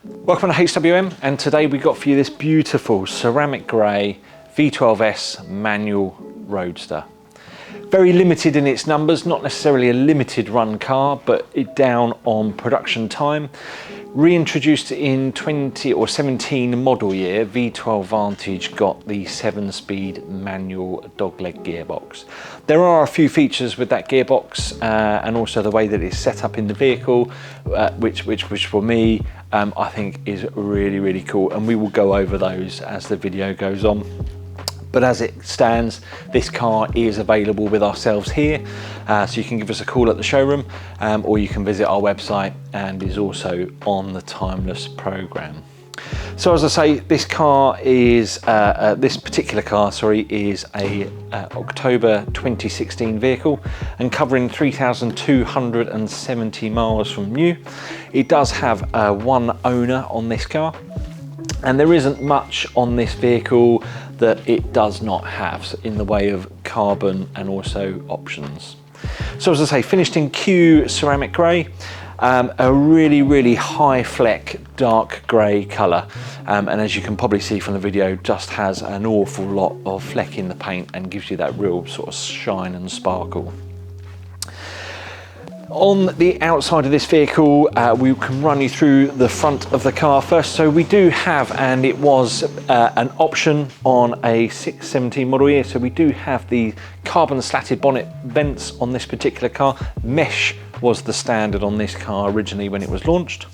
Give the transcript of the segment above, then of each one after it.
Welcome to HWM, and today we got for you this beautiful ceramic grey V12S manual Roadster. Very limited in its numbers, not necessarily a limited run car, but it down on production time. Reintroduced in 20 or 17 model year, V12 Vantage got the 7-speed manual dogleg gearbox. There are a few features with that gearbox and also the way that it's set up in the vehicle, which for me, I think is really cool, and we will go over those as the video goes on. But as it stands, this car is available with ourselves here, so you can give us a call at the showroom, or you can visit our website, and is also on the Timeless program. So as I say, this car is this particular car, is a October 2016 vehicle and covering 3,270 miles from new. It does have one owner on this car, and there isn't much on this vehicle that it does not have in the way of carbon and also options. So as I say, finished in Q ceramic grey, a really high fleck dark grey colour, and as you can probably see from the video, just has an awful lot of fleck in the paint and gives you that real sort of shine and sparkle. On the outside of this vehicle, we can run you through the front of the car first. So we do have, and it was an option on a 617 model year, so we do have the carbon slatted bonnet vents on this particular car. Mesh was the standard on this car originally when it was launched,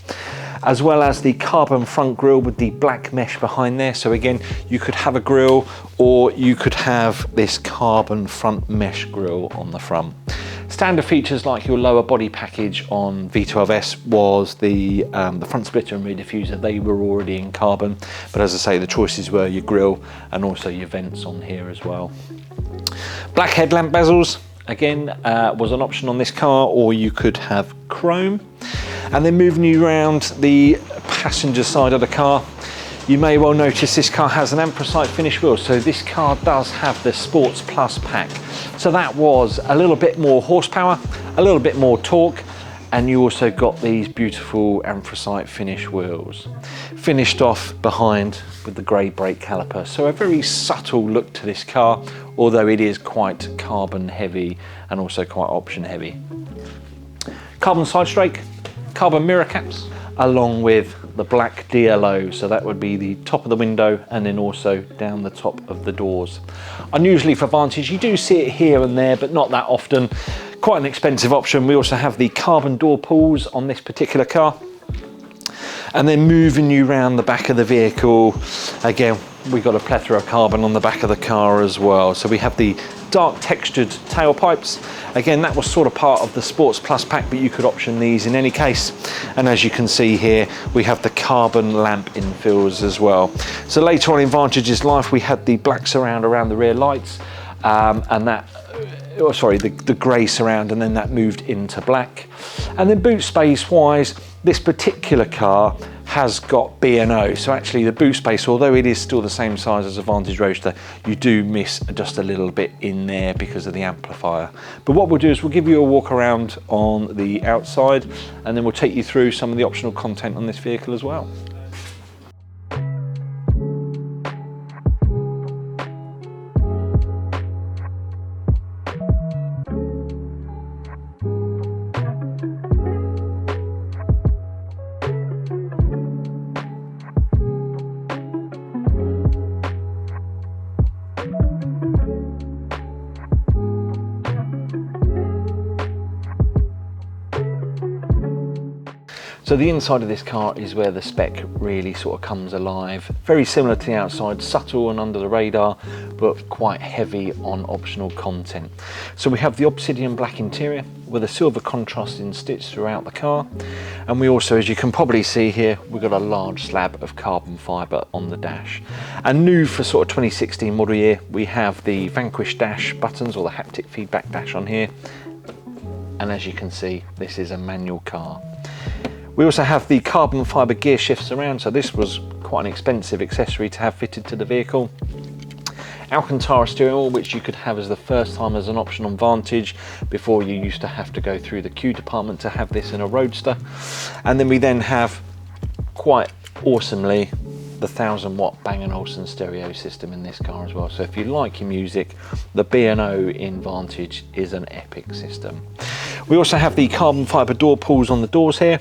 as well as the carbon front grille with the black mesh behind there. So again, you could have a grille, or you could have this carbon front mesh grille on the front. Standard features like your lower body package on V12S was the front splitter and rear diffuser. They were already in carbon, but as I say, the choices were your grille and also your vents on here as well. Black headlamp bezels, again, was an option on this car, or you could have chrome. And then moving you around the passenger side of the car, you may well notice this car has an anthracite finish wheel. So this car does have the Sports Plus pack. So that was a little bit more horsepower, a little bit more torque, and you also got these beautiful anthracite finish wheels. Finished off behind with the grey brake caliper. So a very subtle look to this car, although it is quite carbon heavy and also quite option heavy. Carbon side strake, carbon mirror caps, along with the black DLO, so that would be the top of the window and then also down the top of the doors. Unusually for Vantage, you do see it here and there, but not that often. Quite an expensive option. We also have the carbon door pulls on this particular car. And then moving you around the back of the vehicle, again, we've got a plethora of carbon on the back of the car as well. So we have the dark textured tailpipes. Again, that was sort of part of the Sports Plus pack, but you could option these in any case. And as you can see here, we have the carbon lamp infills as well. So later on in Vantage's life, we had the black surround around the rear lights, and that, the grey surround, and then that moved into black. And then boot space wise, this particular car has got B&O, so actually the boot space, although it is still the same size as a Vantage Roadster, you do miss just a little bit in there because of the amplifier. But what we'll do is we'll give you a walk around on the outside, and then we'll take you through some of the optional content on this vehicle as well. So the inside of this car is where the spec really sort of comes alive. Very similar to the outside, subtle and under the radar, but quite heavy on optional content. So we have the obsidian black interior with a silver contrasting stitch throughout the car. And we also, as you can probably see here, we've got a large slab of carbon fibre on the dash. And new for sort of 2016 model year, we have the Vanquish dash buttons, or the haptic feedback dash on here. And as you can see, this is a manual car. We also have the carbon fibre gear shifts around, so this was quite an expensive accessory to have fitted to the vehicle. Alcantara steering wheel, which you could have as the first time as an option on Vantage. Before, you used to have to go through the Q department to have this in a Roadster. And then we then have quite awesomely the 1000-watt Bang & Olufsen stereo system in this car as well. So if you like your music, the B&O in Vantage is an epic system. We also have the carbon fibre door pulls on the doors here.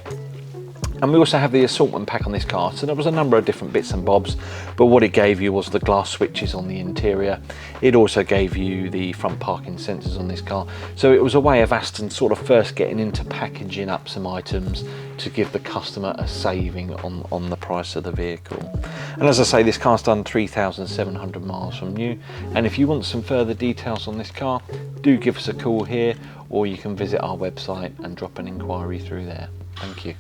And we also have the assortment pack on this car. So there was a number of different bits and bobs, but what it gave you was the glass switches on the interior. It also gave you the front parking sensors on this car. So it was a way of Aston sort of first getting into packaging up some items to give the customer a saving on the price of the vehicle. And as I say, this car's done 3,700 miles from new. And if you want some further details on this car, do give us a call here, or you can visit our website and drop an inquiry through there. Thank you.